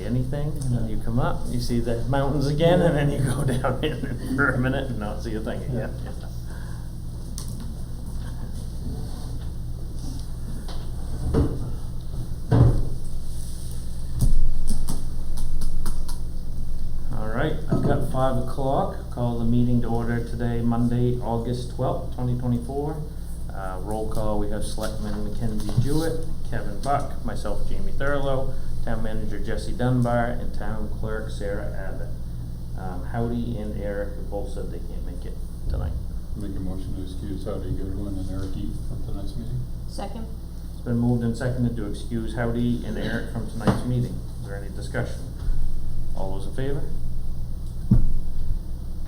anything, and then you come up, you see the mountains again, and then you go down in for a minute and not see a thing again. All right, I've got 5 o'clock. Call the meeting to order today, Monday, August 12th, 2024. Roll call, we have Selectman Mackenzie Jewett, Kevin Buck, myself, Jamie Thurlow, Town Manager Jesse Dunbar, and Town Clerk Sarah Abbott. Howdy and Eric have both said they can't make it tonight. Make a motion to excuse Howdy Goodwin and Eric Eat from tonight's meeting. Second. It's been moved and seconded to excuse Howdy and Eric from tonight's meeting. Is there any discussion? All those in favor?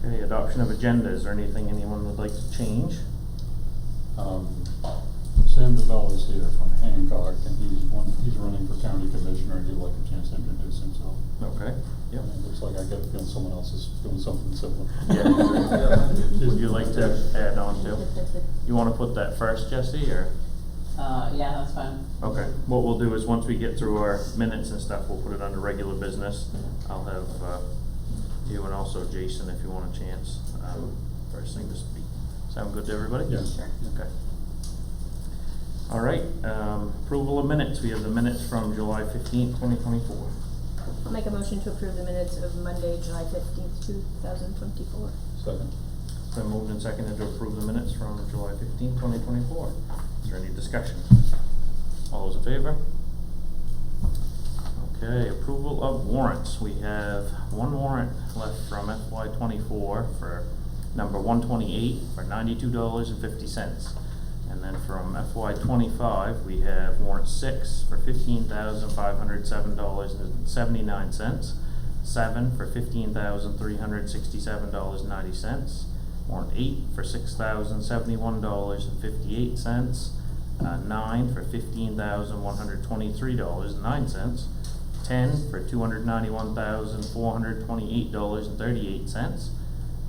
Okay, adoption of agenda. Is there anything anyone would like to change? Sam DeBell is here from Hancock, and he's running for county commissioner, and he'd like a chance to introduce himself. Okay, yep. And it looks like I get a feeling someone else is doing something similar. Yeah. Would you like to add on to? You want to put that first, Jesse, or? Yeah, that's fine. Okay, what we'll do is once we get through our minutes and stuff, we'll put it under regular business. I'll have you and also Jason, if you want a chance, first thing to speak. Sound good to everybody? Yeah. Sure. Okay. All right, approval of minutes. We have the minutes from July 15th, 2024. I'll make a motion to approve the minutes of Monday, July 15th, 2024. Second. It's been moved and seconded to approve the minutes from July 15th, 2024. Is there any discussion? All those in favor? Okay, approval of warrants. We have one warrant left from FY24 for number 128 for $92.50. And then from FY25, we have warrant 6 for $15,507.79, 7 for $15,367.90, warrant 8 for $6,071.58, 9 for $15,123.09, 10 for $291,428.38,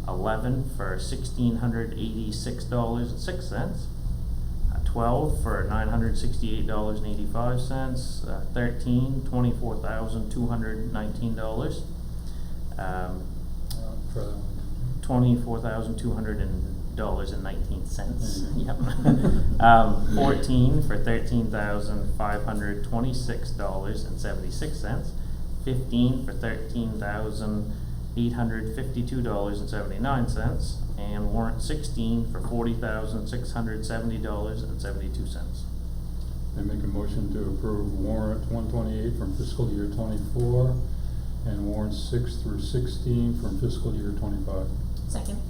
11 for $1,686.06, 12 for $968.85, 13, $24,219, $24,200.19. Yep. 14 for $13,526.76, 15 for $13,852.79, and warrant 16 for $40,670.72. I make a motion to approve warrant 128 from fiscal year 24 and warrant 6 through 16 from fiscal year 25. Second.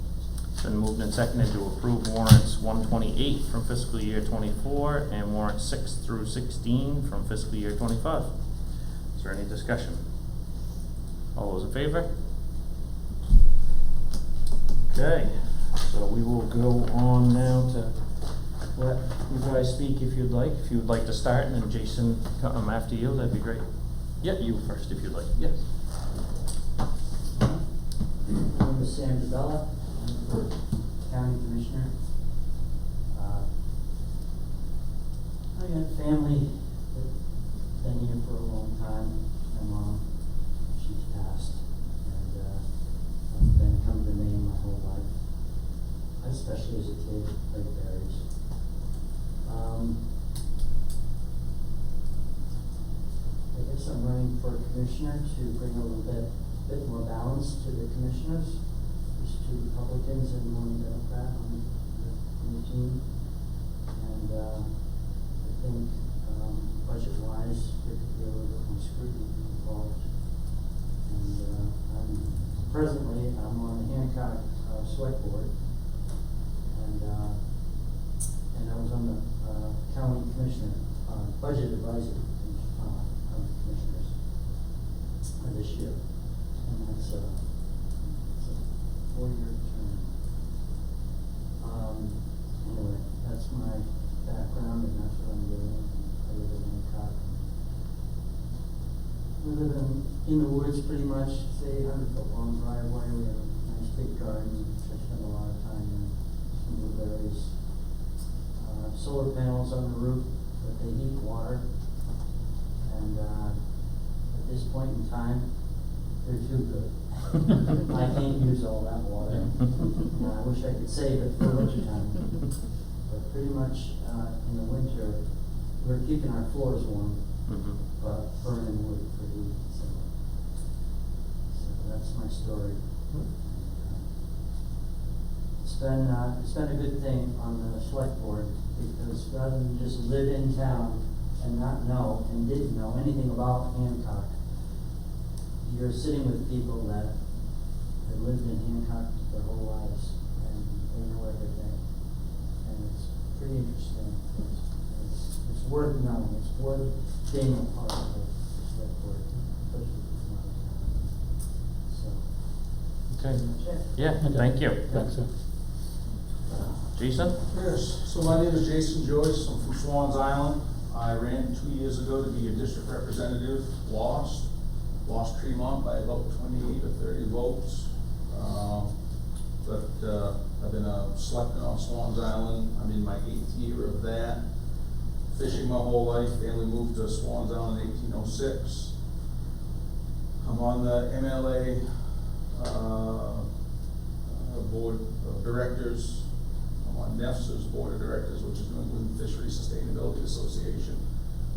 It's been moved and seconded to approve warrants 128 from fiscal year 24 and warrant 6 through 16 from fiscal year 25. Is there any discussion? All those in favor? Okay, so we will go on now to let you guys speak if you'd like. If you would like to start, and then Jason come after you, that'd be great. Yeah, you first if you'd like. Yes. My name is Sam DeBella. I'm the county commissioner. I got family that's been here for a long time. My mom, she's passed, and I've been coming to Maine my whole life, especially as a kid, played berries. I guess I'm running for commissioner to bring a little bit more balance to the commissioners. There's 2 Republicans and 1 Democrat on the team. And I think budget-wise, there could be a little bit more scrutiny involved. And presently, I'm on the Hancock Select Board. And I was on the County Commissioner Budget Advisory Commissioners this year. And that's a 4-year term. Anyway, that's my background, and that's what I'm doing. I live in Hancock. We live in the woods pretty much. It's a 800-foot long driveway. We have a nice big garden, which I spend a lot of time in. Some blueberries. Solar panels on the roof, but they heat water. And I this point in time, they're too good. I can't use all that water. I wish I could save it for winter time. But pretty much, in the winter, we're keeping our floors warm, Mhm. but burning wood for heat, so that's my story. It's been a good thing on the select board, because rather than just live in town and not know, and didn't know anything about Hancock, you're sitting with people that have lived in Hancock their whole lives, and they know everything. And it's pretty interesting. It's worth knowing, it's worth being a part of the select board, especially if you're not in town. So, Okay, that's it. yeah, thank you. Thanks, sir. Jason? Yes, so my name is Jason Joyce, I'm from Swans Island. I ran 2 years ago to be a district representative, lost Tremont by about 28 or 30 votes. But I've been a selectman on Swans Island, I'm in my 8th year of that. Fishing my whole life, family moved to Swans Island in 1806. I'm on the MLA board of directors. I'm on NEFSA's board of directors, which is New England Fisheries Sustainability Association,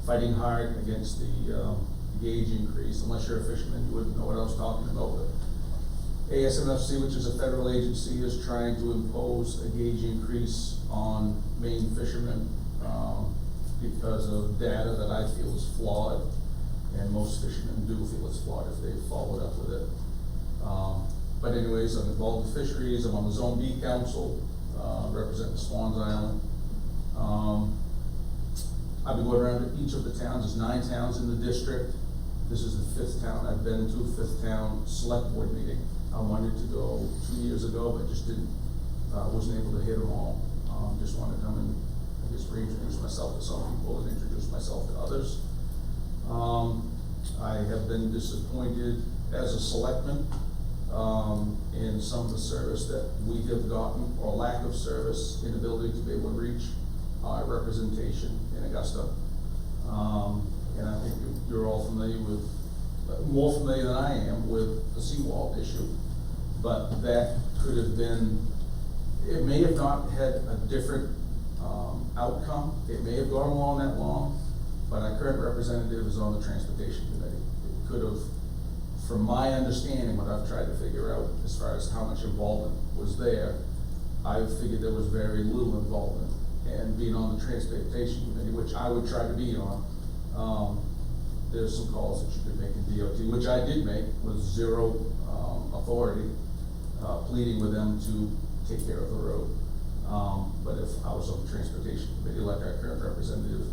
fighting hard against the gauge increase. Unless you're a fisherman, you wouldn't know what I was talking about. But ASMFC, which is a federal agency, is trying to impose a gauge increase on Maine fishermen because of data that I feel is flawed, and most fishermen do feel it's flawed if they followed up with it. But anyways, I'm involved in fisheries. I'm on the Zone B Council, representing Swans Island. I've been going around to each of the towns. There's 9 towns in the district. This is the 5th town I've been to, 5th town select board meeting. I wanted to go 2 years ago, but just wasn't able to hit them all. Just wanted to come and, I guess, reintroduce myself to some people and introduce myself to others. I have been disappointed as a selectman in some of the service that we have gotten, or lack of service, inability to be able to reach our representation in Augusta. And I think you're all familiar with, more familiar than I am with the seawall issue. But that could have been, it may have not had a different outcome. It may have gone along that long, but our current representative is on the transportation committee. It could have, from my understanding, what I've tried to figure out as far as how much involvement was there, I figured there was very little involvement. And being on the transportation committee, which I would try to be on, there's some calls that you could make in DOT, which I did make with zero authority, pleading with them to take care of the road. But if I was on the transportation committee, like our current representative,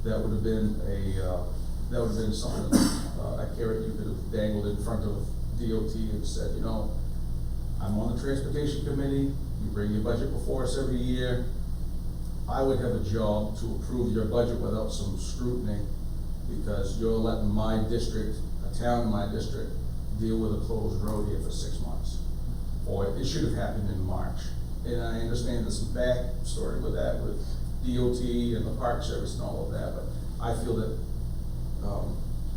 that would have been something, a carrot you could have dangled in front of DOT and said, you know, I'm on the transportation committee, you bring your budget before us every year. I would have a job to approve your budget without some scrutiny, because you're letting my district, a town in my district, deal with a closed road here for 6 months. Or it should have happened in March. And I understand there's some backstory with that, with DOT and the Park Service and all of that, but I feel that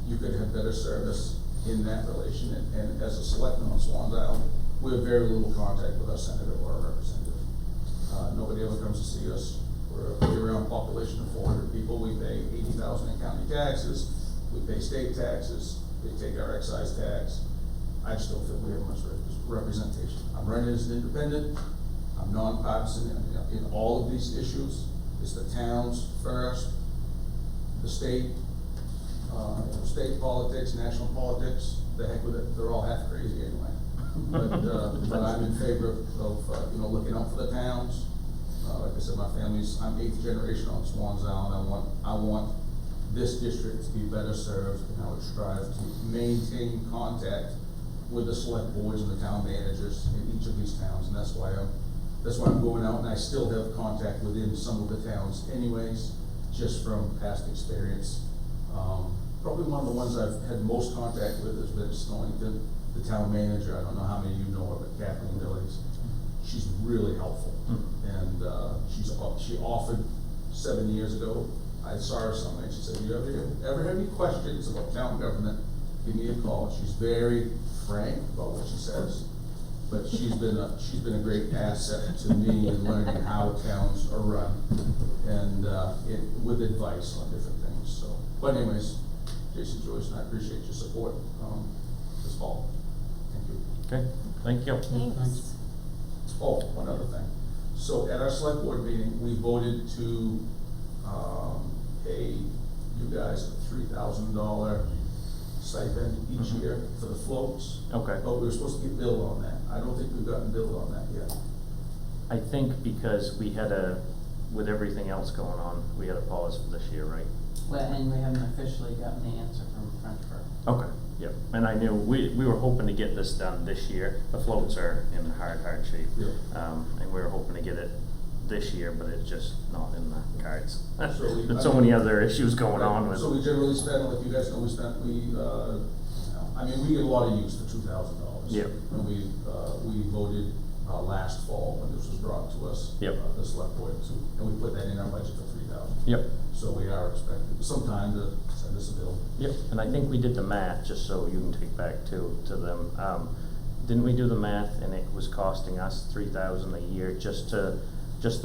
you could have better service in that relation. And as a selectman on Swans Island, we have very little contact with our senator or our representative. Nobody ever comes to see us. We're a year-round population of 400 people. We pay $80,000 in county taxes. We pay state taxes. They take our excise tax. I just don't feel we have much representation. I'm running as an independent. I'm nonpartisan in all of these issues. It's the towns first, the state, state politics, national politics. The heck with it. They're all half crazy anyway. But I'm in favor of looking out for the towns. Like I said, my family's, I'm 8th generation on Swans Island. I want this district to be better served, and I would strive to maintain contact with the select boards and the town managers in each of these towns, and that's why I'm going out, and I still have contact within some of the towns anyways, just from past experience. Probably one of the ones I've had most contact with has been Snowington, the town manager. I don't know how many of you know her, but Kathleen Billings. She's really helpful, and she offered 7 years ago. I saw her somewhere, and she said, "You ever have any questions about town government? give me a call. She's very frank about what she says, but she's been a great asset to me in learning how towns are run and, with advice on different things, so. But anyways, Jason, Joyce, and I appreciate your support, this fall. Thank you. Okay, thank you. Thanks. Oh, one other thing. So at our select board meeting, we voted to, pay you guys a $3,000 stipend each year for the floats. Okay. But we were supposed to get billed on that. I don't think we've gotten billed on that yet. I think because we had with everything else going on, we had a pause for this year, right? Well, and we haven't officially gotten the answer from Frenchburg. Okay, yep, and I knew, we were hoping to get this done this year. The floats are in hard shape. Yeah. And we were hoping to get it this year, but it's just not in the cards. So we- There's so many other issues going on with. So we generally spend, like you guys know, I mean, we get a lot of use for $2,000. Yep. And we voted, last fall when this was brought to us. Yep. The select board too, and we put that in our budget for $3,000. Yep, So we are expecting sometime to send us a bill. yep, and I think we did the math, just so you can take back to them. Didn't we do the math and it was costing us $3,000 a year just the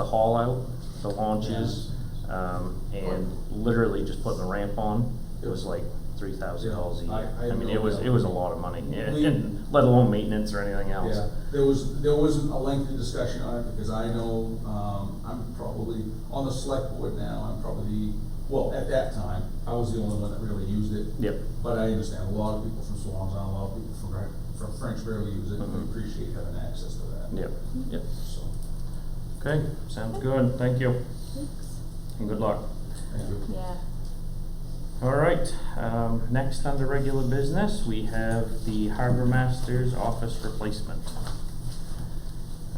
haul out, the launches, and literally just putting the ramp on? It was like $3,000 a year. I mean, it was a lot of money, and let alone maintenance or anything else. Yeah, there wasn't a lengthy discussion on it, because I know, I'm probably, on the select board now, I'm probably, well, at that time, I was the only one that really used it. Yep. But I understand, a lot of people from Swansea, a lot of people from Frenchburg use it, and we appreciate having access to that. Yep, yep. So, Okay, sounds good, thank you, Thanks. and good luck. thank you. Yeah. All right, next under regular business, we have the Harbor Masters office replacement.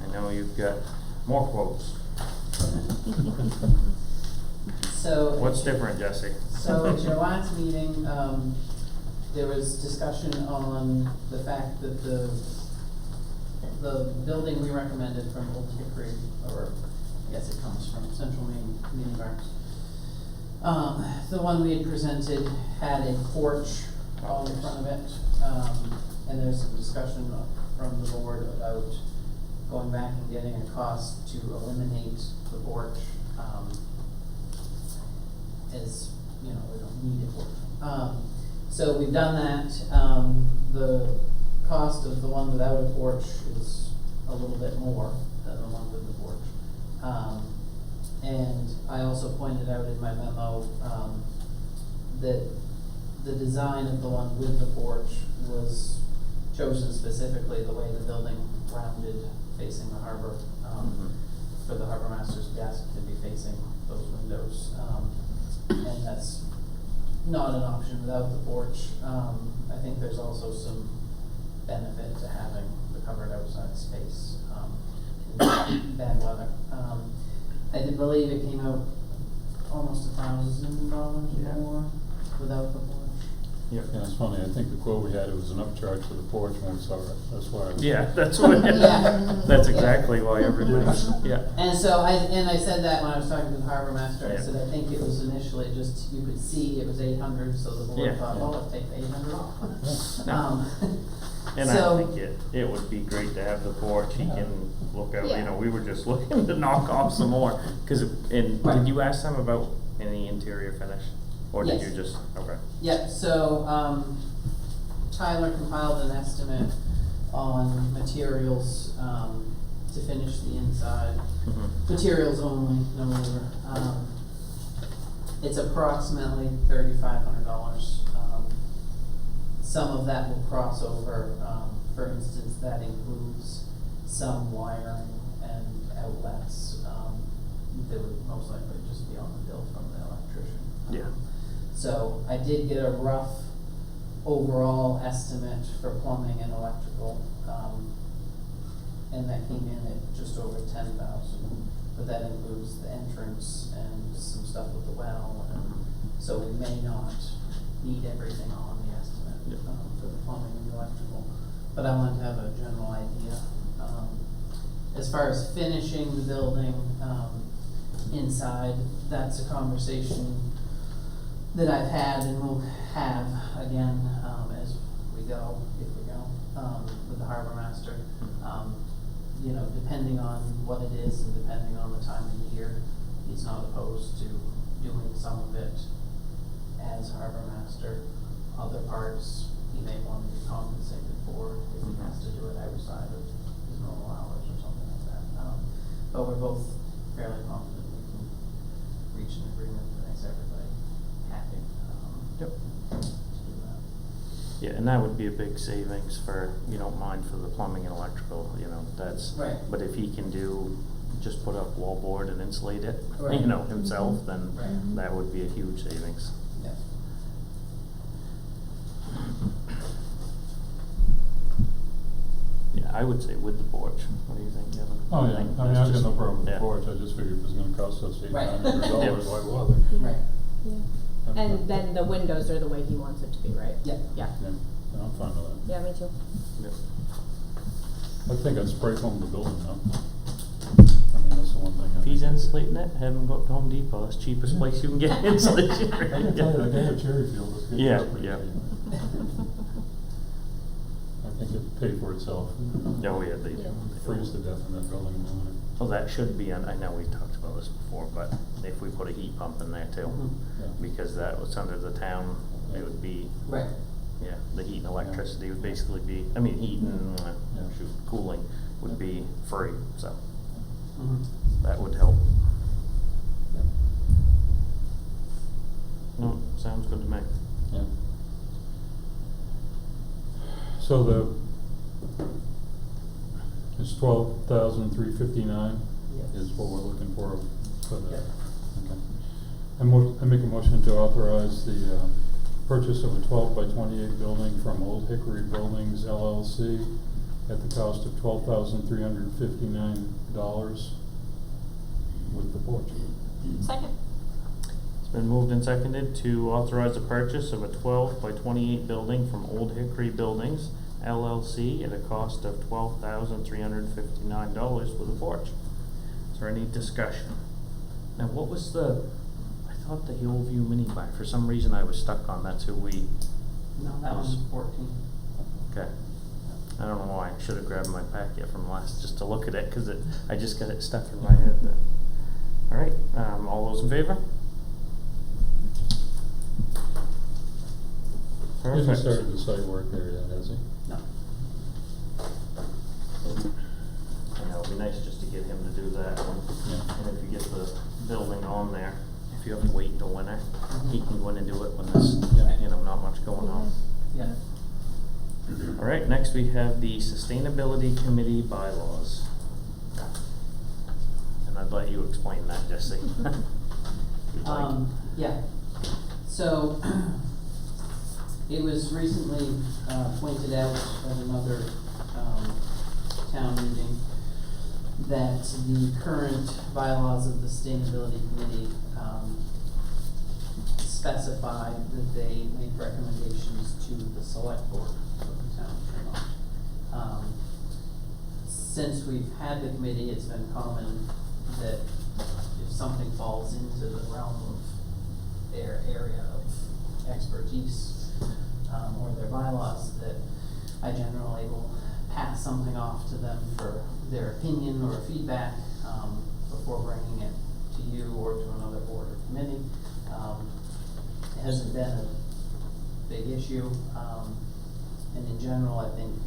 I know you've got more quotes. So. What's different, Jesse? So at your last meeting, there was discussion on the fact that the building we recommended from Old Hickory, or I guess it comes from Central Maine Community Arts. The one we had presented had a porch on the front of it, and there's some discussion from the board about going back and getting a cost to eliminate the porch, as, you know, we don't need it. So we've done that. The cost of the one without a porch is a little bit more than the one with the porch. And I also pointed out in my memo, that the design of the one with the porch was chosen specifically the way the building rounded facing the harbor, for the harbor master's desk to be facing those windows. And that's not an option without the porch. I think there's also some benefit to having the covered outside space, in bad weather. I did believe it came out almost $1,000 more without the porch. Yep. Yeah, it's funny, I think the quote we had, it was an upcharge for the porch when we saw it, that's why. Yeah, that's what, Yeah. that's exactly why everything's, yeah. And so I said that when I was talking to the harbor master, I Yeah. said, I think it was initially just, you could see it was 800, so the board Yeah. thought, well, let's take the 800 off. No. And So- I think it would be great to have the porch, he can look out, you Yeah. know, we were just looking to knock off some more. Did you ask them about any interior finish? Or did Yes. you just, okay. Yep, so, Tyler compiled an estimate on materials, to finish the inside. Materials only, no labor. It's approximately $3,500. Some of that will cross over, for instance, that includes some wiring and outlets, that would most likely just be on the bill from the electrician. Yeah. So I did get a rough overall estimate for plumbing and electrical, and that came in at just over 10,000. But that includes the entrance and some stuff with the well, and so we may not need everything on the estimate, Yep. For the plumbing and the electrical. But I wanted to have a general idea. As far as finishing the building, inside, that's a conversation that I've had and will have again, as go, with the harbor master. You know, depending on what it is and depending on the time of year, he's not opposed to doing some of it as harbor master. Other parts, he may want to be compensated for if he has to do it outside of his normal hours or something like that. But we're both fairly confident we can reach an agreement that makes everybody happy, Yep. to do that. Yeah, and that would be a big savings for, you don't mind for the plumbing and electrical, you know, that's. Right. But if he can just put up wallboard and insulate it, Right. you know, himself, then Right. that would be a huge savings. Yeah. Yeah, I would say with the porch. What do you think, Kevin? Oh, yeah, I mean, I've got no problem with the Yeah. porch, I just figured if it's gonna cost us Right. $800, why bother? Right. Yeah. And then the windows are the way he wants it to be, right? Yeah. Yeah. Yeah, I'm fine with that. Yeah, me too. Yep. I think I'd spray foam the building now. I mean, that's the one thing. If he's insulating it, have him go up to Home Depot, that's the cheapest place you can get insulation. I can tell you, the guy at Cherryfield is getting Yeah, up pretty yeah. cheap. I think it'd pay for itself. Oh, yeah, they do. Yeah. Freeze to death in that building in the winter. Well, that should be, I know we talked about this before, but if we put a heat pump in there too, Mhm. Yeah. because that was under the town, it would be, Right. yeah, the heat and electricity would basically be, I mean, heat and, Yeah. cooling would be free, so Mhm. that would help. Yep. No, sounds good to me. Yeah. So it's 12,359 Yes. is what we're looking for the, Yeah. okay. I make a motion to authorize the, purchase of a 12 by 28 building from Old Hickory Buildings LLC at the cost of $12,359 with the porch. Second. It's been moved and seconded to authorize the purchase of a 12 by 28 building from Old Hickory Buildings LLC at a cost of $12,359 with a porch. Is there any discussion? Now, what was I thought the Hillview Mini Bar, for some reason I was stuck on, that's who we, No, that was 14. okay. I don't know why, I should have grabbed my packet from last, just to look at it, cause I just got it stuck in my head. All right, all those in favor? He hasn't Perfect. started the site work there yet, has he? No. I know, it'd be nice just to get him to do that one. Yeah. And if you get the building on there, if you have to wait until winter, he can go in and do it when there's, Yeah. you know, not much going on. Yeah. All right, next we have the Sustainability Committee bylaws. And I'd let you explain that, Jesse. If you'd like. Yeah, so, it was recently, pointed out at another, town meeting that the current bylaws of the Sustainability Committee, specify that they make recommendations to the select board of the town of Tremont. Since we've had the committee, it's been common that if something falls into the realm of their area of expertise, or their bylaws, that I generally will pass something off to them for their opinion or feedback, before bringing it to you or to another board or committee. It hasn't been a big issue, and in general, I think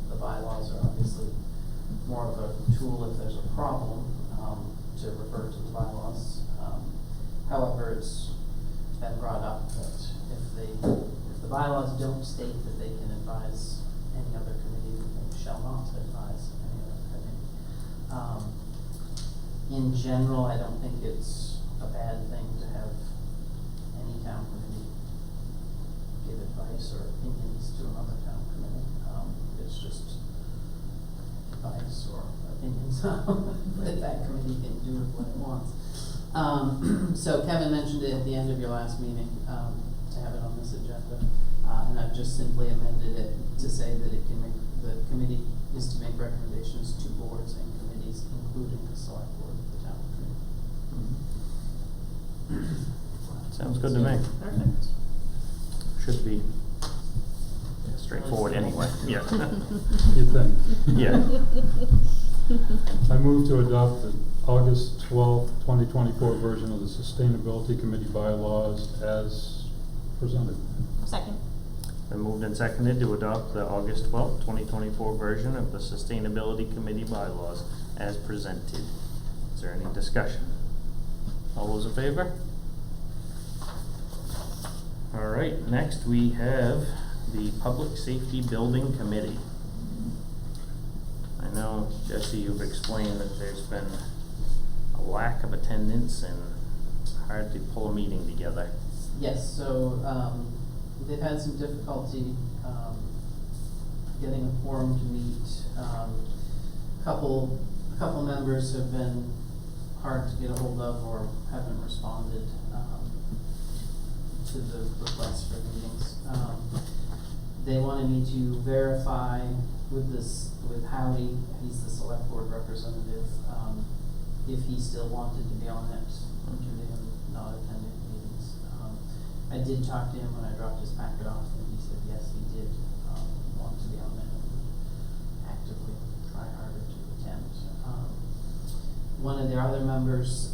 the bylaws are obviously more of a tool if there's a problem, to refer to the bylaws. However, it's been brought up that if the bylaws don't state that they can advise any other committee, that they shall not advise any other committee. In general, I don't think it's a bad thing to have any town committee give advice or opinions to another town committee. It's just advice or opinions that that committee can do with what it wants. So Kevin mentioned it at the end of your last meeting, to have it on this agenda, and I've just simply amended it to say that it can make, the committee is to make recommendations to boards and committees, including the select board of the town committee. Sounds good to me. Perfect. Should be. Yes. straightforward anyway, yeah. You think? Yeah. I move to adopt the August 12th, 2024 version of the Sustainability Committee bylaws as presented. Second. Been moved and seconded to adopt the August 12th, 2024 version of the Sustainability Committee bylaws as presented. Is there any discussion? All those in favor? All right, next we have the Public Safety Building Committee. I know, Jesse, you've explained that there's been a lack of attendance and hard to pull a meeting together. Yes, so, they've had some difficulty, getting a quorum to meet. A couple members have been hard to get a hold of or haven't responded, to the request for meetings. They wanted me to verify with Howie, he's the select board representative, if he still wanted to be on it due to him not attending meetings. I did talk to him when I dropped his packet off, and he said yes, he did, want to be on it and would actively try harder to attend. One of their other members,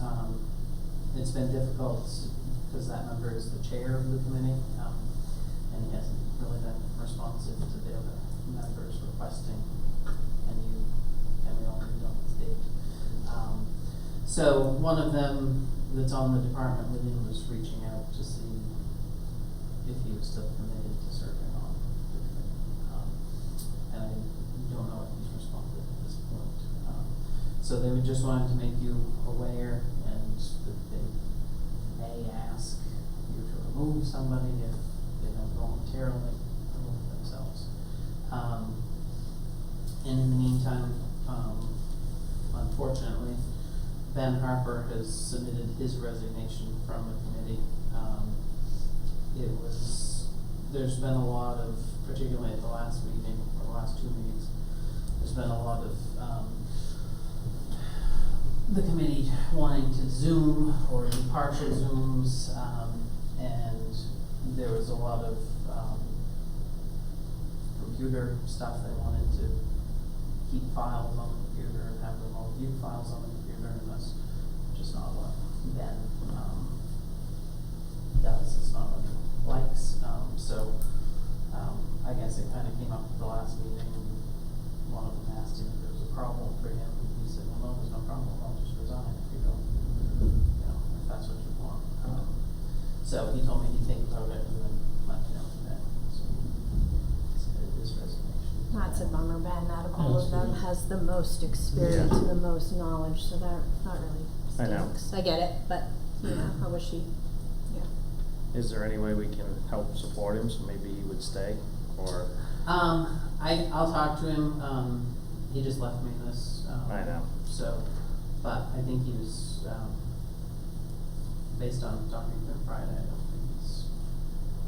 it's been difficult because that member is the chair of the committee, and he hasn't really been responsive to the other members requesting, can we all meet on this date? So one of them that's on the department with him was reaching out to see if he was still committed to serving on the committee. And I don't know if he's responded at this point. So they would just wanted to make you aware and that they may ask you to remove somebody if they don't voluntarily remove themselves. And in the meantime, unfortunately, Ben Harper has submitted his resignation from the committee. There's been a lot of, particularly at the last meeting, or the last two meetings, there's been a lot of, the committee wanting to Zoom or do partial Zooms, and there was a lot of, computer stuff. They wanted to keep files on the computer and have them all view files on the computer, and that's just not what Ben, does. It's not what he likes. I guess it kind of came up at the last meeting, and one of them asked him if there was a problem for him, and he said, well, no, there's no problem, I'll just resign if you don't, if that's what you want. So he told me he'd think about it and then let me know from there. So he submitted his resignation. That's a bummer, Ben, out of all Yes, of them, it is. has the most experience Yeah. and the most knowledge, so that really I know. stinks. I get it, but, I wish he, Is there any way we can help support him, so maybe he would stay, or? I'll talk to him. He just left me this. I know. So, but I think he was, based on talking to him Friday, I don't think he's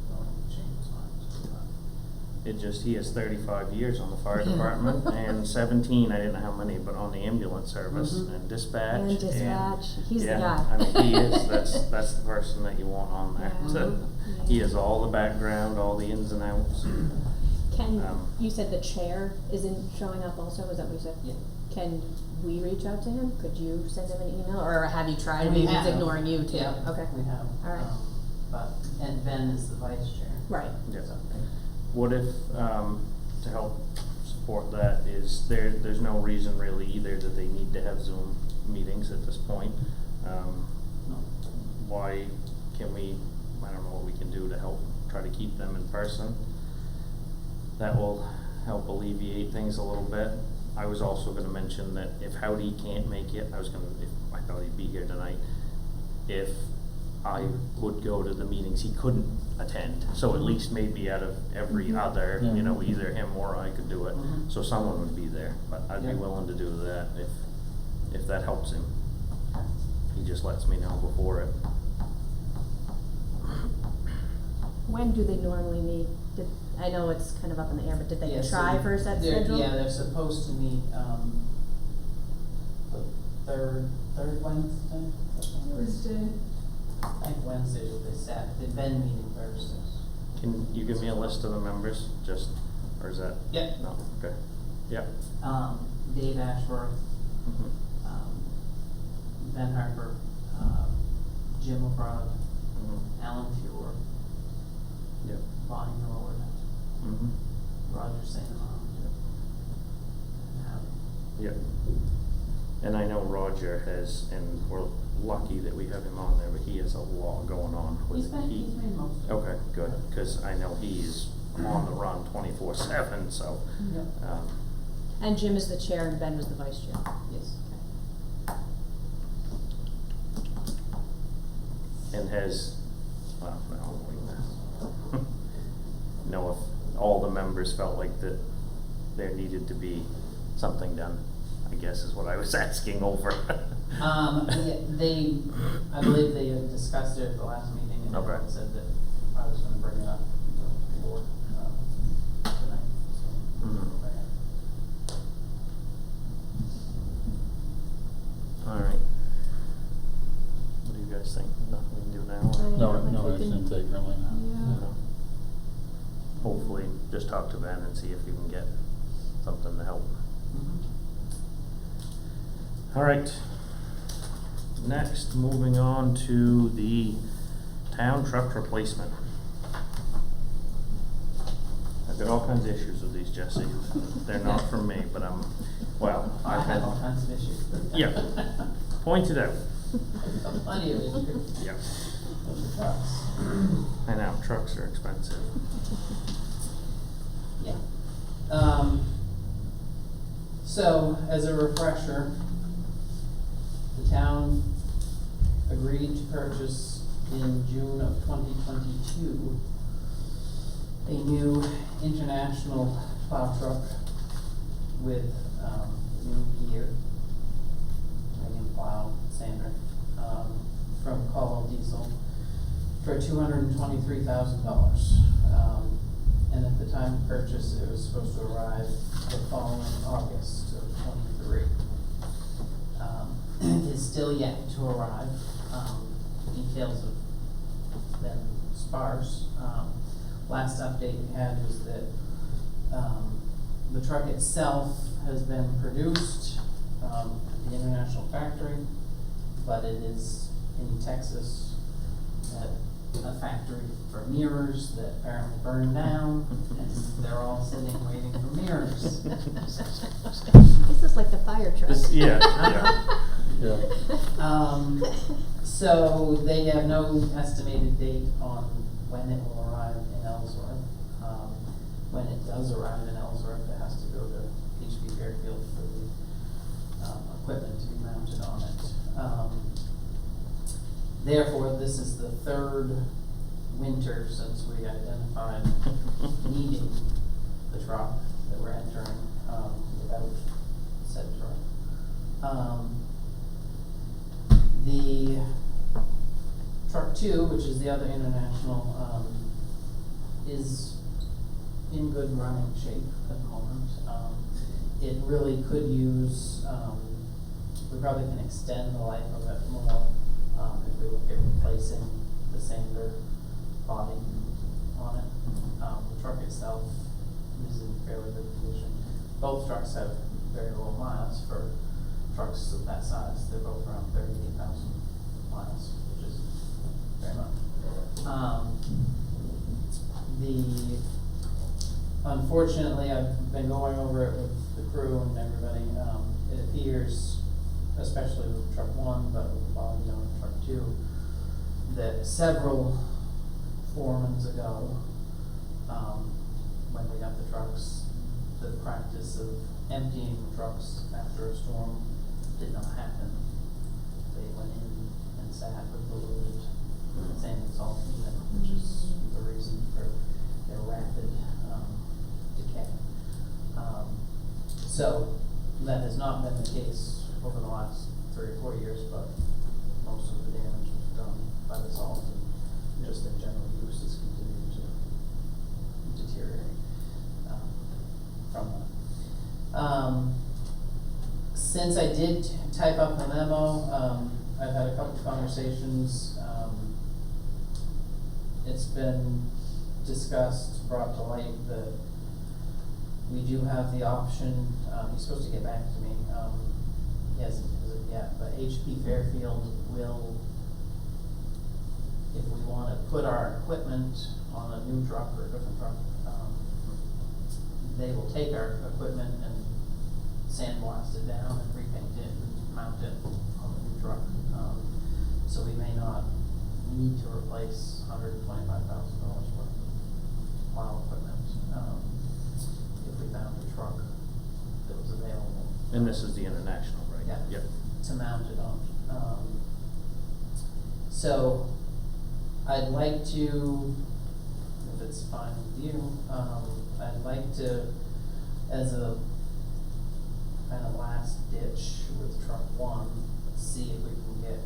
going to change his mind. He has 35 years on the fire department and 17, I didn't know how many, but on the ambulance service Mhm. and dispatch. And dispatch. He's the yeah, guy. I mean, he is, that's the person that you want on there. Yeah. So, he has all the background, all the ins and outs. Can, You said the chair isn't showing up also, is that what you said? Yeah. Can we reach out to him? Could you send him an email, or have you tried? We Maybe he's have. ignoring you too. Yeah, Okay. we have. All right. And Ben is the vice chair. Right. Yeah. So, What if, to help support that, is there's no reason really either that they need to have Zoom meetings at this point. no. Why can we, I don't know what we can do to help try to keep them in person. That will help alleviate things a little bit. I was also gonna mention that if Howdy can't make it, I thought he'd be here tonight. If I would go to the meetings, he couldn't attend, so at least maybe out of every other, either him or I could do it. Mhm. So someone would be there, but I'd be Yeah. willing to do that if that helps him. He just lets me know before it. When do they normally meet? I know it's kind of up in the air, but did they Yeah, so try for a set they're- schedule? Yeah, they're supposed to meet, the third Wednesday? Wednesday. I think Wednesdays what they said, they've been meeting Thursdays. Can you give me a list of the members, just or is that? Yep. No, okay, yep. Dave Ashworth, Mhm. Ben Harper, Jim LeBrod, Mhm. Alan Feuer, Yep. Bonnie Norwood, Mhm. Roger St. Amand, and Howard. Yep. And I know Roger has, and we're lucky that we have him on there, but he has a lot going on with He's made most of it. Okay, good, cause I know he is on the run 24/7, so, Yep. And Jim is the chair and Ben was the vice chair. Yes. and has, well, no, we know if all the members felt like that there needed to be something done, I guess is what I was asking over. Yeah, I believe they had discussed it at the last meeting and Okay. everyone said that I was gonna bring it up to the board, tonight, so. Mhm. Alright. What do you guys think? Nothing we can do now? or- Yeah, No, I think no we action can- take really now. Yeah. No. Hopefully, just talk to Ben and see if you can get something to help. Mhm. Alright. Next, moving on to the town truck replacement. I've got all kinds of issues with these, Jesse. They're not from me, but well, I I've have all had, kinds of issues. Yeah. pointed out. Plenty of issues Yep. with the trucks. I know, trucks are expensive. Yeah. So, as a refresher, the town agreed to purchase in June of 2022 a new international plow truck with, new gear, wagon plow, sander, from Call Diesel for $223,000. And at the time of purchase, it was supposed to arrive the following August of '23. It is still yet to arrive. Details have been sparse. Last update we had was that, the truck itself has been produced, at the International Factory, but it is in Texas at a factory for mirrors that apparently burned down, and they're all sitting waiting for mirrors. This is like the fire truck. Yeah. Yeah. So they have no estimated date on when it will arrive in Ellsworth. When it does arrive in Ellsworth, it has to go to HB Fairfield for the, equipment to be mounted on it. Therefore, this is the third winter since we identified needing the truck that we're entering, without said truck. The truck two, which is the other international, is in good running shape at the moment. It really could use, we probably can extend the life of it more, if we look at replacing the sander body on it. The truck itself is in fairly good condition. Both trucks have very low miles for trucks of that size. They're both around 38,000 miles, which is very much. Unfortunately, I've been going over it with the crew and everybody, it appears, especially with truck one, but with the body on truck two, that several foremans ago, when we got the trucks, the practice of emptying the trucks after a storm did not happen. They went in and sat with the loaded sand and salt in it, which is the reason for their rapid, decay. So, that has not been the case over the last 3 or 4 years, but most of the damage was done by the salt and just their general use is continuing to deteriorate, from that. Since I did type up the memo, I've had a couple of conversations, it's been discussed, brought to light that We do have the option, he's supposed to get back to me, he hasn't as of yet, but HP Fairfield will, if we wanna put our equipment on a new truck or a different truck, they will take our equipment and sandblast it down and repaint it and mount it on the new truck. So we may not need to replace $125,000 worth of plow equipment, if we found a truck that was available. And this is the International, right? Yeah. Yep. To mount it on. So I'd like to, if it's fine with you, I'd like to, as a kind of last ditch with truck one, see if we can get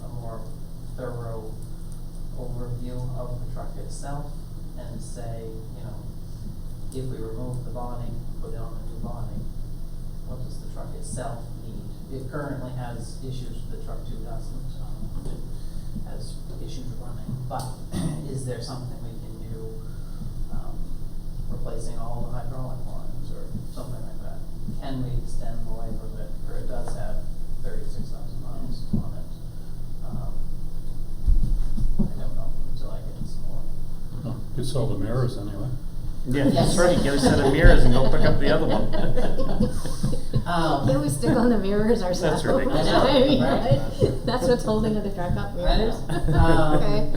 a more thorough overview of the truck itself and say, you know, if we remove the body, put on a new body, what does the truck itself need? It currently has issues, the truck two doesn't, it has issues running, but is there something we can do, replacing all the hydraulic lines or something like that? Can we extend the life of it, or it does have 36,000 miles on it? I don't know until I get some more. Oh, could sell the mirrors anyway. Yeah, that's Yes. right, get a set of mirrors and go pick up the other one. Can we stick on the mirrors ourselves? That's ridiculous. I know, I mean, right? right? That's what's holding the truck up, I mirrors? know. Okay.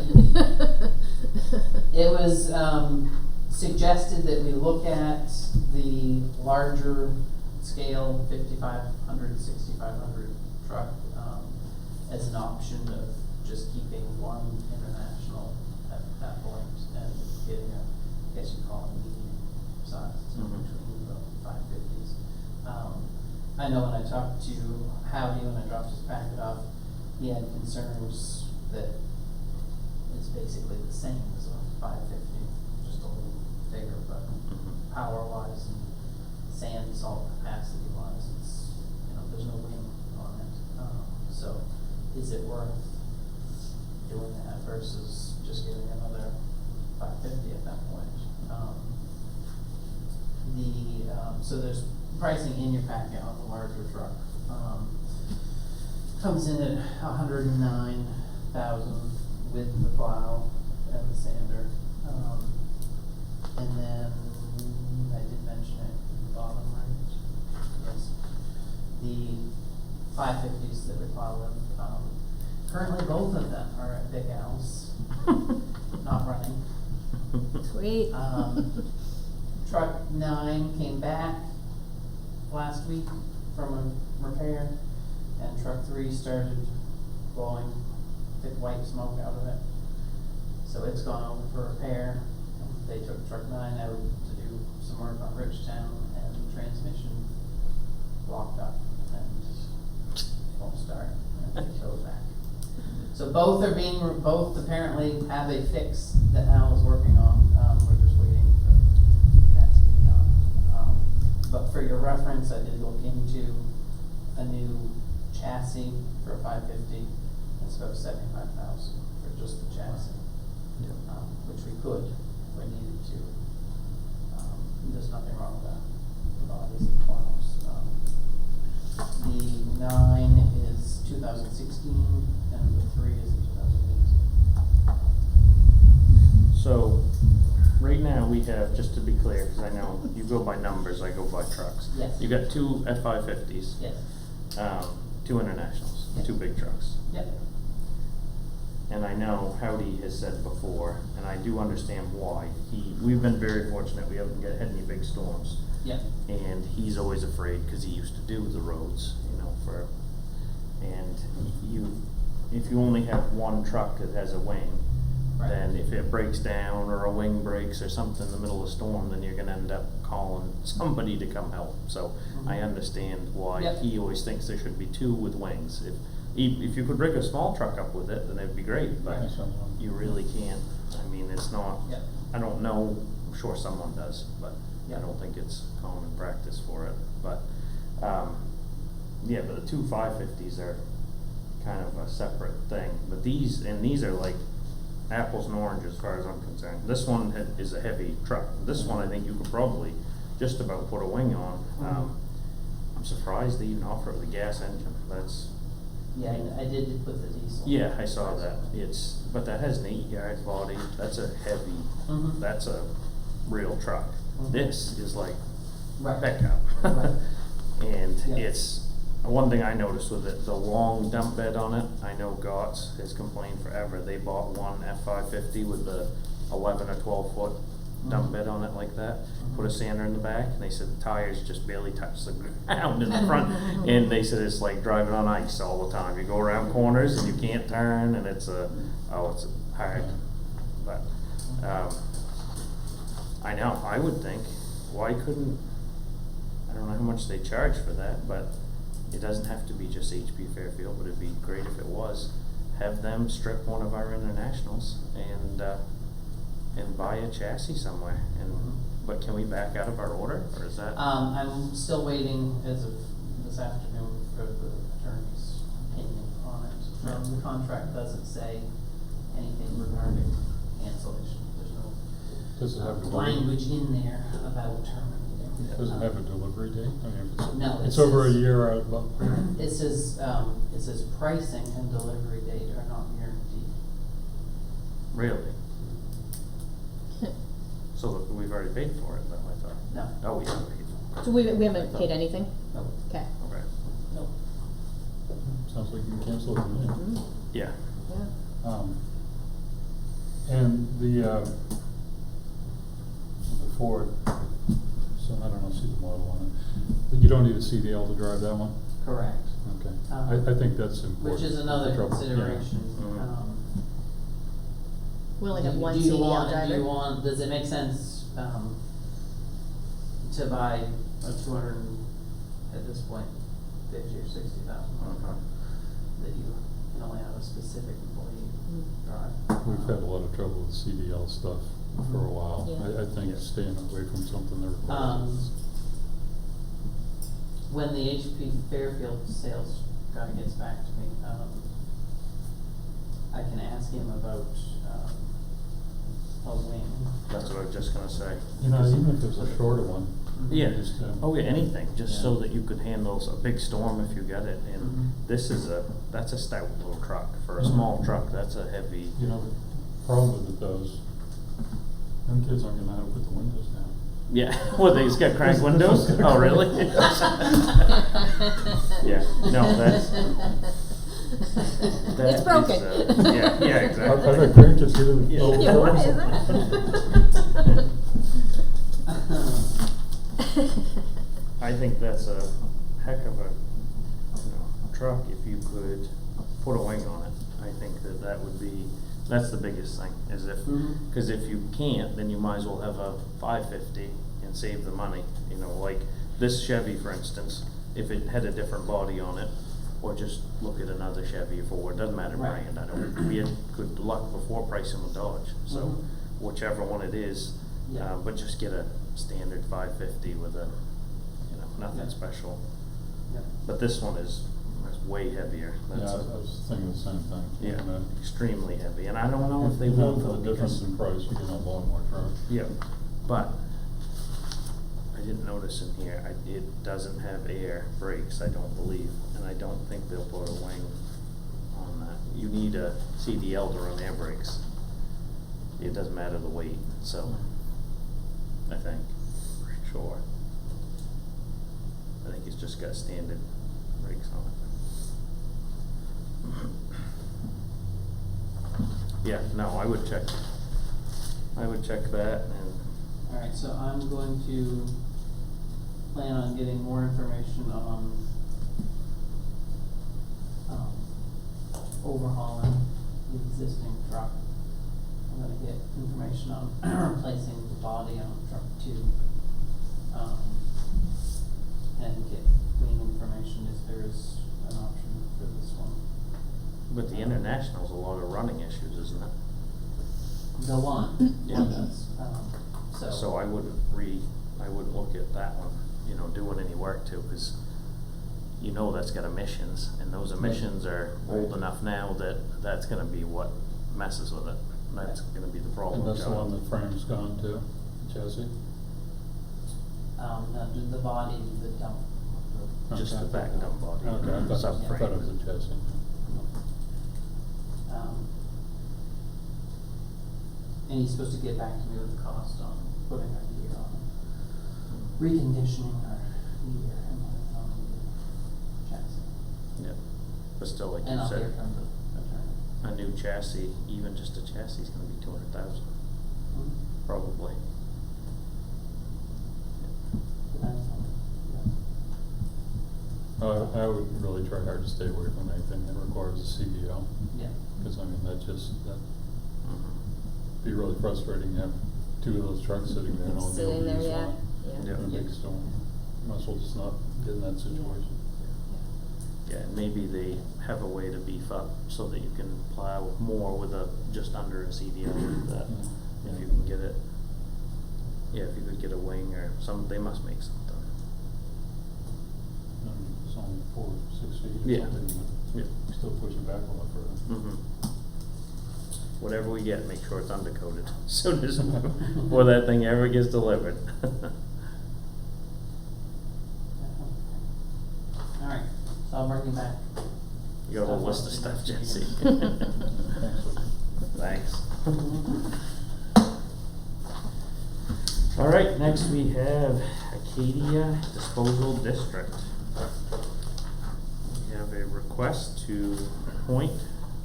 It was suggested that we look at the larger scale 5,500, 6,500 truck as an option of just keeping one International at that point and getting a, I guess you'd call it medium size in between the 550s. I know when I talked to Howdy when I dropped his packet off, he had concerns that it's basically the same as a 550, just a little bigger, but power-wise and sand salt capacity-wise, it's, you know, there's no wing on it. So is it worth doing that versus just getting another 550 at that point? So there's pricing in your packet on the larger truck. Comes in at $109,000 with the plow and the sander. And then I did mention it in the bottom right. Yes. The 550s that we plow with, currently both of them are at Big Al's, not running. Sweet. Truck 9 came back last week from a repair, and truck 3 started blowing thick white smoke out of it. So it's gone over for repair. They took truck 9 out to do some work on Richtown, and the transmission locked up and won't start, and they towed back. So both are both apparently have a fix that Al is working on. We're just waiting for that to be done. But for your reference, I did look into a new chassis for a 550. It's about $75,000 for just the chassis, which we could if we needed to. There's nothing wrong with that. The bodies and plows. The 9 is 2016, and the 3 is 2018. So, right now we have, just to be clear, because I know you go by numbers, I go by trucks. Yes. You got 2 F550s. Yes. 2 Internationals, Yes. 2 big trucks. Yep. And I know Howdy has said before, and I do understand why. We've been very fortunate, we haven't had any big storms. Yep. And he's always afraid, because he used to do the roads, you know, and if you only have one truck that has a wing, Right. then if it breaks down or a wing breaks or something in the middle of a storm, then you're gonna end up calling somebody to come help. So I understand why Yep. he always thinks there should be 2 with wings. If you could rig a small truck up with it, then it'd be great, but Right. you really can't. I mean, it's not, Yep. I don't know, I'm sure someone does, but I Yep. don't think it's common practice for it. But, yeah, but the 2 550s are kind of a separate thing. But these are like apples and oranges as far as I'm concerned. This one is a heavy truck. This one I think you could probably just about put a wing on. I'm surprised they even offer it with a gas engine, that's, Yeah, I did put the diesel. yeah, I saw that, but that has an 8-yard body, that's a heavy, Mhm. that's a real truck. Mhm. This is like Right. pickup. Right. And Yeah. it's, one thing I noticed with it, the long dump bed on it, I know Gott's has complained forever, they bought one F-550 with the 11 or 12 foot dump Mhm. bed on it like that, put a Mhm. sander in the back, and they said the tires just barely touch the ground in the front, and they said it's like driving on ice all the time, you go around corners and you can't turn, and it's it's hard, but, I know, I would think, why couldn't, I don't know how much they charge for that, but it doesn't have to be just HP Fairfield, but it'd be great if it was. Have them strip one of our internationals and buy a chassis somewhere, but can we back out of our order, or is that? I'm still waiting as of this afternoon for the attorney's opinion on it. The contract doesn't say anything regarding cancellation. There's no Does it have a language in there about terminating. Does it have a delivery date? I mean, if No, it it's over a says- year out, but, It says pricing and delivery date are not guaranteed. Really? So look, we've already paid for it, though, I thought. No. Oh, we haven't paid for it. So we haven't paid anything? Nope. Okay. Okay, Nope. sounds like you can cancel it to me. Mm, yeah. yeah. And the Ford, so I don't know, see the model on it. But you don't need a CDL to drive that one? Correct. Okay. Uh-huh. I think that's important. Which is another Trouble, yeah. consideration. Mhm. We only have one Do you CDL want- driver. Do you want, does it make sense, to buy a 200, at this point, 50 or 60,000 Okay. that you can only have a specific employee Mm. drive? We've had a lot of trouble with CDL stuff for a while. Yeah. I think Yeah. staying away from something that requires Um, it. When the HP Fairfield sales guy gets back to me, I can ask him about, a wing. That's what I was just gonna say. You know, even if there's a shorter one. Yeah, just, oh yeah, anything, just so Yeah. that you could handle a big storm if you get it, and Mhm. this is that's a stout little truck, for a Mhm. small truck, that's a heavy. You know, the problem with it though is, them kids aren't gonna know how to put the windows down. Yeah, well, they's got crank windows, oh, really? Yeah, no, that's, that It's broken. is, yeah, exactly. I've had grandkids get in the Yeah. little Yeah, what cars. is that? I think that's a heck of a, truck if you could put a wing on it. I think that would be, that's the biggest thing, is if, Mhm. cause if you can't, then you might as well have a 550 and save the money. You know, like this Chevy, for instance, if it had a different body on it, or just look at another Chevy or Ford, doesn't matter Right. brand, I don't, we had good luck before pricing with Dodge, so Mhm. whichever one it is, Yeah. but just get a standard 550 with a, nothing Yeah. special. Yeah. But this one is way heavier. Yeah, That's I was thinking the same thing. yeah, And, extremely heavy, and I don't know if they you know, will for though, the difference because, in price, you can have a lot more truck. yeah, but I didn't notice in here, it doesn't have air brakes, I don't believe, and I don't think they'll put a wing on that. You need a CDL to run air brakes. It doesn't matter the weight, so, I think, for sure. I think it's just got standard brakes on it. Yeah, no, I would check that, and, Alright, so I'm going to plan on getting more information on, overhauling the existing truck. I'm gonna get information on replacing the body on truck 2. And get wing information if there is an option for this one. but the International's a lot of running issues, isn't it? The one Yeah. does, So I wouldn't look at that one, doing any work to, cause that's got emissions, and those emissions are old enough now that that's gonna be what messes with it. That's gonna be the problem. And that's the John. one the frame's gone to, chassis? the body, the dump. Just Okay. the back dump body. Okay, I thought Subframe. it was a chassis. And he's supposed to get back to me with the cost on putting our gear on, reconditioning our gear and putting it on the chassis. Yeah, but still, like And you I'll hear said, from the attorney. a new chassis, even just a chassis is gonna be 200,000, probably. Depends on, I would really try hard to stay away from anything that requires a CDL, yeah. because I mean, that'd Mhm. be really frustrating to have two of those trucks sitting there and only be able Sitting to there, use yeah, one. yeah. Yeah. In a big storm, might as well just not get in that situation. Yeah, and maybe they have a way to beef up so that you can plow more with a, just under a CDL with that. If you can get it, yeah, if you could get a wing or some, they must make something. It's only 4 or 6 feet or Yeah. something, Yeah. but still push it back a lot further. Mhm. Whatever we get, make sure it's undercoated, soon as, before that thing ever gets delivered. Alright, so I'll bring you back. You got a whole list of stuff, Jesse. Thanks. All right, next we have Acadia Disposal District. We have a request to appoint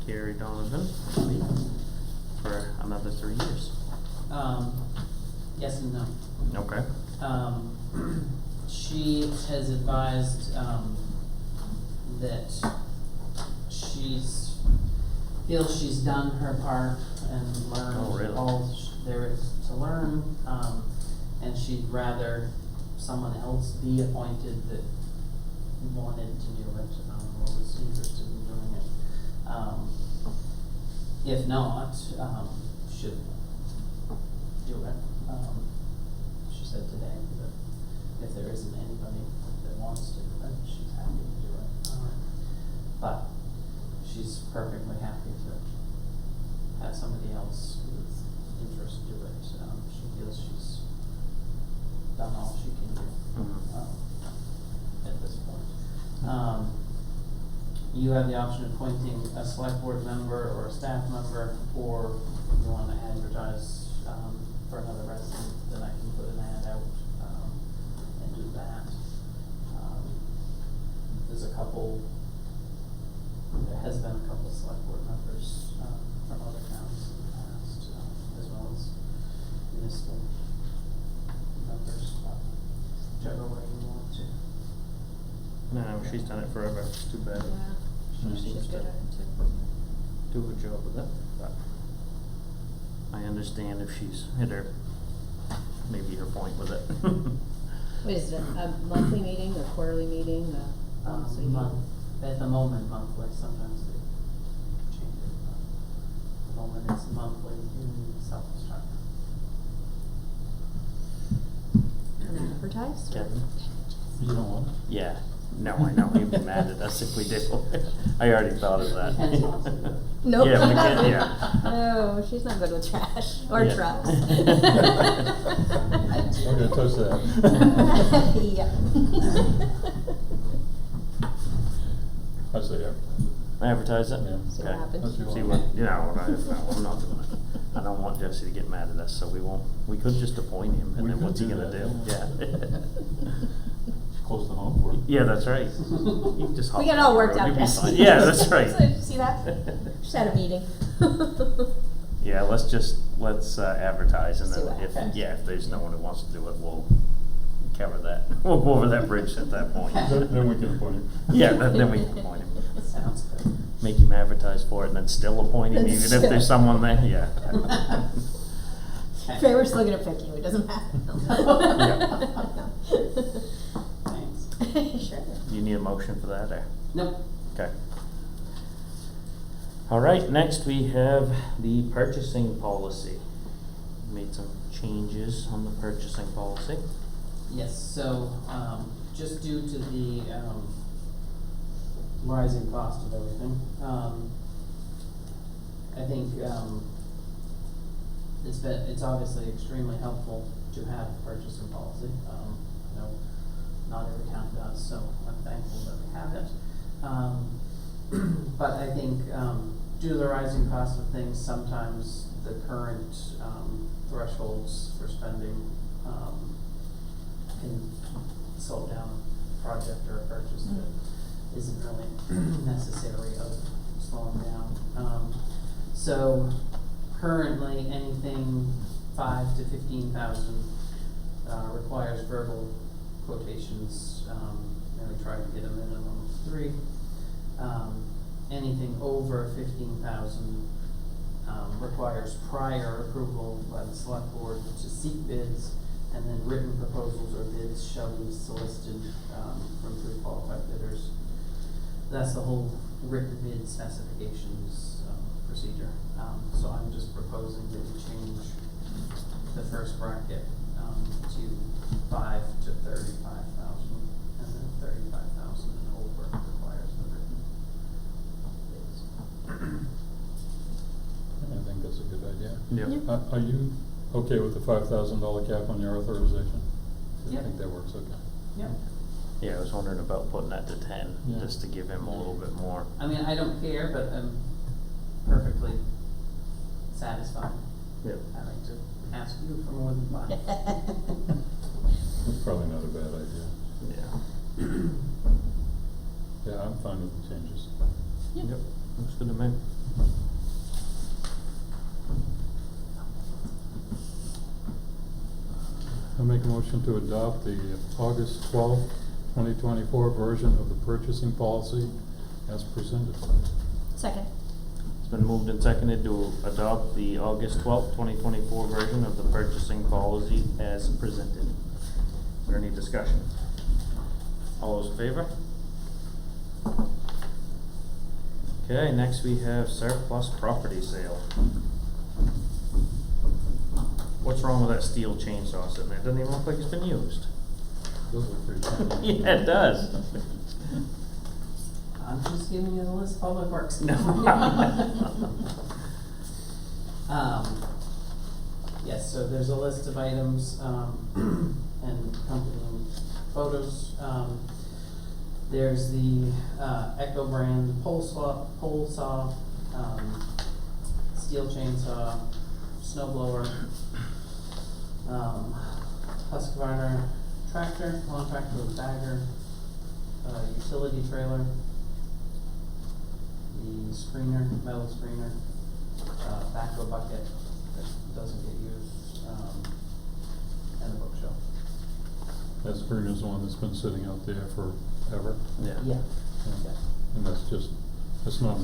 Carrie Donovan, I believe, for another 3 years. Yes and no. Okay. She has advised, that feels she's done her part and learned Oh, really? all there is to learn, and she'd rather someone else be appointed that wanted to do it, or was interested in doing it. If not, should do it. She said today that if there isn't anybody that wants to do it, she's happy to do it. But she's perfectly happy to have somebody else with interest do it. She feels she's done all she can do, Mhm. at this point. You have the option of appointing a select board member or a staff member, or if you wanna advertise, for another resident, then I can put an ad out, and do that. There has been a couple of select board members, from other towns in the past, as well as municipal members, whichever way you want to. No, she's done it forever, it's too bad. Yeah, She seems she's to good at it too. do a good job with it, but I understand if she's hit her, maybe her point with it. Wait, is it a monthly meeting, a quarterly meeting, a once a year? Month, at the moment monthly, sometimes they change it, but at the moment it's monthly in South Australia. Can I advertise? Kevin? You don't want it? Yeah, no, I know, he'd be mad at us if we did. I already thought of that. Mackenzie wants to do it. Nope. Yeah, McKen- yeah. No, she's not good with trash or Yeah. trucks. I'm gonna touch that. Yeah. I say yeah. Advertise it? Yeah. See what Okay. happens. That's your See one. what, no, I'm not doing it. I don't want Jesse to get mad at us, so we won't, we could just appoint him, and We then could what's he do gonna that, do? Yeah. Close to home for it. Yeah, that's right. You can just hop We got it down all the worked road, out, you'll be Jesse. fine. Yeah, that's right. See that? Just had a meeting. Yeah, let's advertise, and See then what if, happens. yeah, if there's no one who wants to do it, we'll cover that. We'll go over that bridge at that point. Then we can appoint him. Yeah, then we can appoint him. Sounds good. Make him advertise for it and then still appoint him, Then even if still. there's someone there, yeah. Faye, we're still gonna pick you, it doesn't matter. Thanks. Sure. You need a motion for that, or? Nope. Okay. All right, next we have the purchasing policy. Made some changes on the purchasing policy. Yes, so, just due to the, rising cost of everything, I think, it's obviously extremely helpful to have a purchasing policy. I know have it. But I think, due to the rising cost of things, sometimes the current, thresholds for spending, can slow down a project or a purchase that isn't really necessary of slowing down. So currently, anything 5 to 15,000 requires verbal quotations, and we try to get a minimum of 3. Anything over 15,000 requires prior approval by the select board to seek bids, and then written proposals or bids shall be solicited from 3 qualified bidders. That's the whole written bid specifications procedure. So I'm just proposing that we change the first bracket to 5 to 35,000, and then 35,000 and over requires the written bids. I think that's a good idea. Yep. Are you okay with the $5,000 cap on your authorization? I Yep. think that works okay. Yeah. Yeah, I was wondering about putting that to 10, Yeah. just to give him a little bit more. I mean, I don't care, but I'm perfectly satisfied Yep. having to ask you for more than 5. That's probably not a bad idea. Yeah. Yeah, I'm fine with the changes. Yep, looks good to me. I make a motion to adopt the August 12th, 2024 version of the purchasing policy as presented. Second. It's been moved and seconded to adopt the August 12th, 2024 version of the purchasing policy as presented. Is there any discussion? All those in favor? Okay, next we have surplus property sale. What's wrong with that steel chainsaw sitting there? Doesn't even look like it's been used. Those look pretty shiny. Yeah, it does. I'm just giving you the list of public works. No. Yes, so there's a list of items, and accompanying photos. There's the, Echo brand pole saw, steel chainsaw, snow blower, Husqvarna tractor, lawn tractor with bagger, utility trailer, the screener, metal screener, backhoe bucket that doesn't get used, and a bookshelf. That screen is the one that's been sitting out there forever. Yeah. Yeah. Yeah. And that's just, it's not,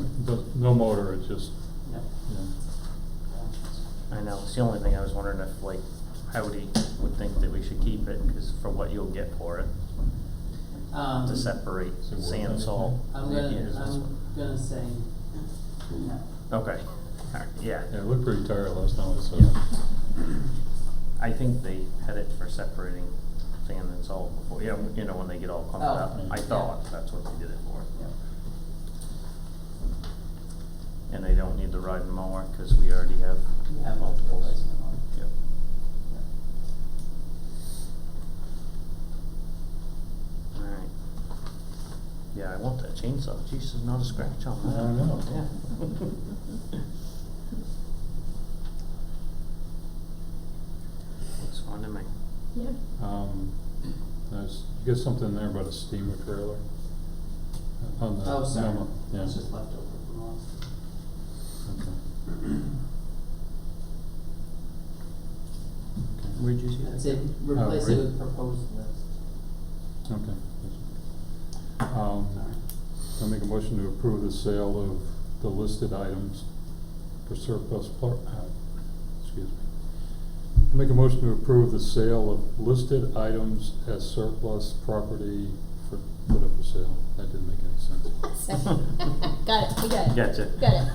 no motor, it's just, Yep. yeah. I know, it's the only thing I was wondering if, like, Howdy would think that we should keep it, cause for what you'll get for it, to separate Is it worth sand, anything? salt. I'm Yeah. gonna say no. Okay, alright, yeah. Yeah, it looked pretty tired last time I saw Yeah. it. I think they had it for separating sand and salt before, yeah, you know, when they get all clumped Oh, up. I yeah. thought that's what they did it for. Yep. And they don't need the riding mower, cause we already have We have multiple multiples. replacement on. Yep. Alright. Yeah, I want that chainsaw, jeez, there's not a scratch on that. I know. Yeah. Looks fine to me. Yeah. There's, you got something there about a steamer trailer? On the Oh, sorry. memo, yeah. It's just left over from last. Okay. Where'd you see that? That's it, replace it right. with proposed list. Okay. Sorry. I make a motion to approve the sale of the listed items for surplus, excuse me. I make a motion to approve the sale of listed items as surplus property for, put up for sale. That didn't make any sense. Second. Got it, we got it. Gotcha. Got it.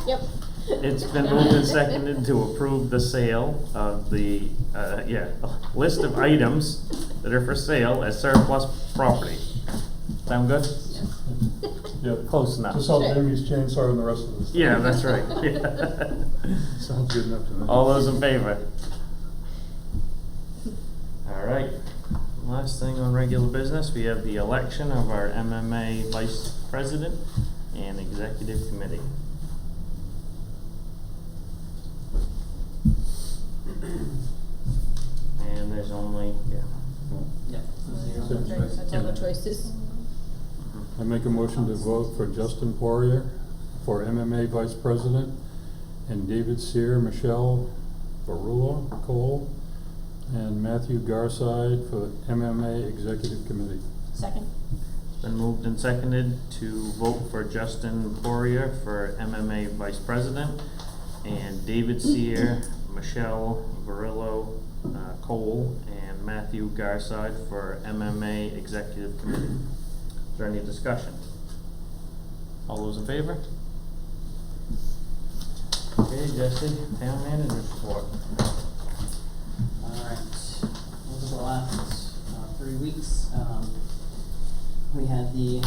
Yep. It's been moved and seconded to approve the sale of the, list of items that are for sale as surplus property. Sound good? Yeah. Yeah. Close enough. Just sell Amy's chainsaw and the rest of this. Yeah, that's right. Sounds good enough to me. All those in favor? All right. Well, last thing on regular business, we have the election of our MMA Vice President and Executive Committee. And there's only, Yeah. That's right, that's all the choices. I make a motion to vote for Justin Poirier for MMA Vice President and David Sear, Michelle Barula Cole, and Matthew Garside for MMA Executive Committee. Second. It's been moved and seconded to vote for Justin Poirier for MMA Vice President and David Sear, Michelle Varillo Cole, and Matthew Garside for MMA Executive Committee. Is there any discussion? All those in favor? Okay, Jesse, town manager's report. Alright, over the last 3 weeks, we had the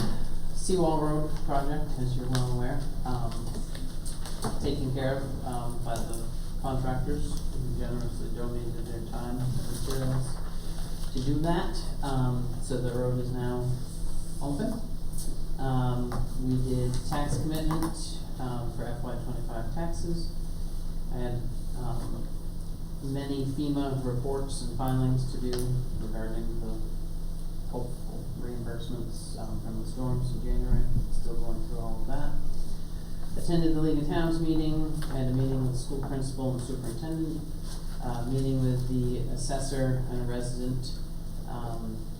Seawall Road project, as you're well aware, taken care of by the contractors who generously donated their time and materials to do that. So the road is now open. We did tax commitment for FY25 taxes. I had many FEMA reports and filings to do regarding the hopeful reimbursements from the storms in January. Still going through all of that. Attended the League of Towns meeting. I had a meeting with the school principal and superintendent. Meeting with the assessor and a resident.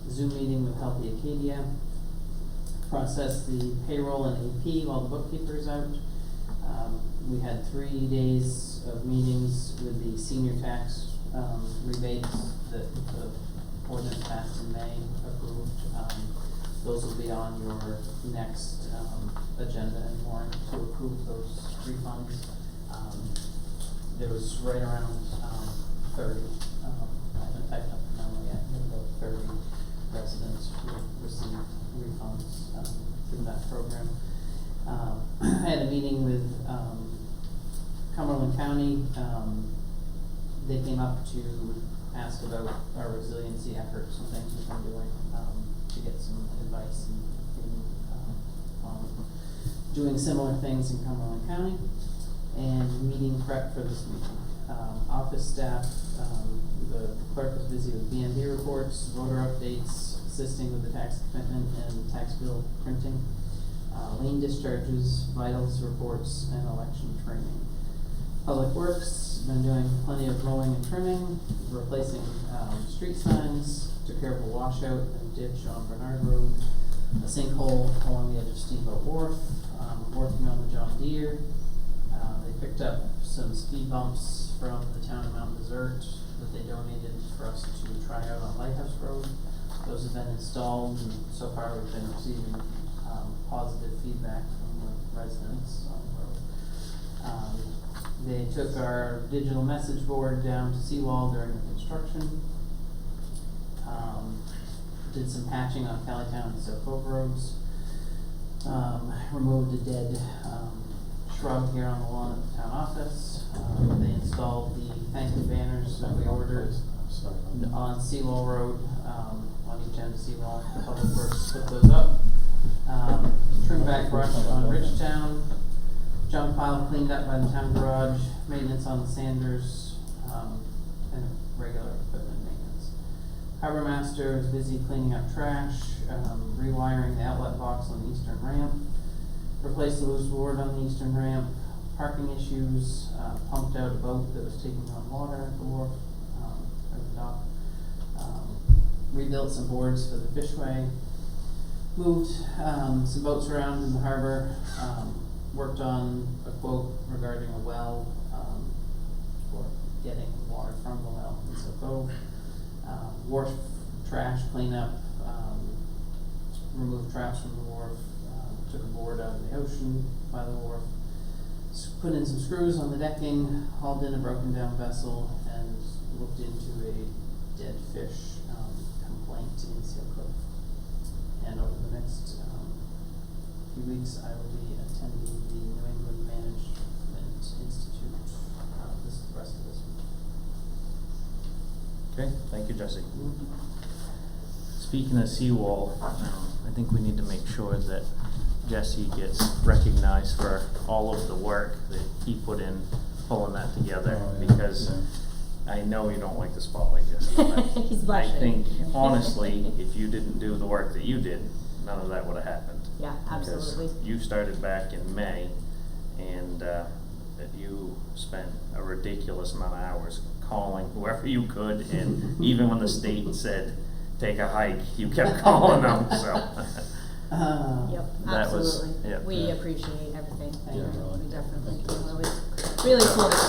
Zoom meeting with Healthy Acadia. Processed the payroll and AP while the bookkeeper is out. We had 3 days of meetings with the senior tax rebates that the ordinance passed in May approved. Those will be on your next agenda and warrant to approve those refunds. There was right around 30, I haven't typed up the number yet, about 30 residents who received refunds through that program. I had a meeting with Cumberland County. They came up to ask about our resiliency efforts and things we've been doing to get some advice and on doing similar things in Cumberland County, and meeting prep for this meeting. Office staff, the clerk was busy with BNB reports, voter updates, assisting with the tax commitment and tax bill printing, lien discharges, vitals reports, and election training. Public Works, been doing plenty of mowing and trimming, replacing street signs, took care of a washout and ditch on Bernard Road, a sinkhole along the edge of Steamboat Wharf, working on the John Deere. They picked up some speed bumps from the town of Mount Desert that they donated for us to try out on Lighthouse Road. Those have been installed, and so far we've been receiving positive feedback from the residents on the road. They took our digital message board down to Seawall during the construction. Did some patching on Callitown and South Cove roads. Removed a dead shrub here on the lawn at the town office. They installed the thank you banners that we ordered on Seawall Road, on each end of Seawall. The Public Works put those up. Trim back brush on Ridgetown. Junk pile cleaned up by the town garage. Maintenance on the Sanders, and regular equipment maintenance. Harbor Master is busy cleaning up trash, rewiring the outlet box on the eastern ramp. Replaced the loose board on the eastern ramp. Parking issues, pumped out a boat that was taking on water at the wharf, at the dock. Rebuilt some boards for the fishway. Moved some boats around in the harbor. Worked on a quote regarding a well, for getting water from the well in South Cove. Wharf trash cleanup, removed trash from the wharf, took a board out of the ocean by the wharf, put in some screws on the decking, hauled in a broken down vessel, and looked into a dead fish complaint in Seal Cove. And over the next few weeks, I will be attending the New England Management Institute the rest of this week. Okay, thank you, Jesse. speaking of seawall, I think we need to make sure that Jesse gets recognized for all of the work that he put in pulling that together, Oh, yeah, because yeah. I know you don't like the spotlight, Jesse. but He's blushing. I think, honestly, if you didn't do the work that you did, none of that would have happened. Yeah, absolutely. Because you started back in May, and that you spent a ridiculous amount of hours calling whoever you could, and even when the state said, take a hike, you kept calling them, so. Yep, That was- absolutely. yeah. We Yeah. appreciate everything. Thank you. We definitely Thank do. you. Well, it's really cool to see.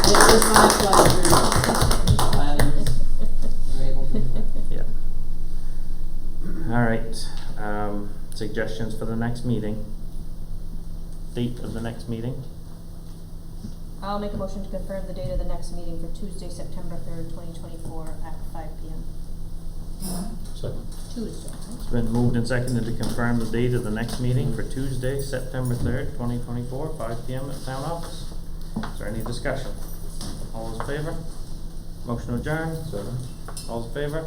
It was my pleasure. Glad we were able to do it. Yeah. All right, suggestions for the next meeting? Date of the next meeting? I'll make a motion to confirm the date of the next meeting for Tuesday, September 3rd, 2024 at 5 p.m. Second. Tuesday, right? It's been moved and seconded to confirm the date of the next meeting for Tuesday, September 3rd, 2024, 5 p.m. at Town Office. Is there any discussion? All those in favor? Motion to adjourn? Second. All those in favor?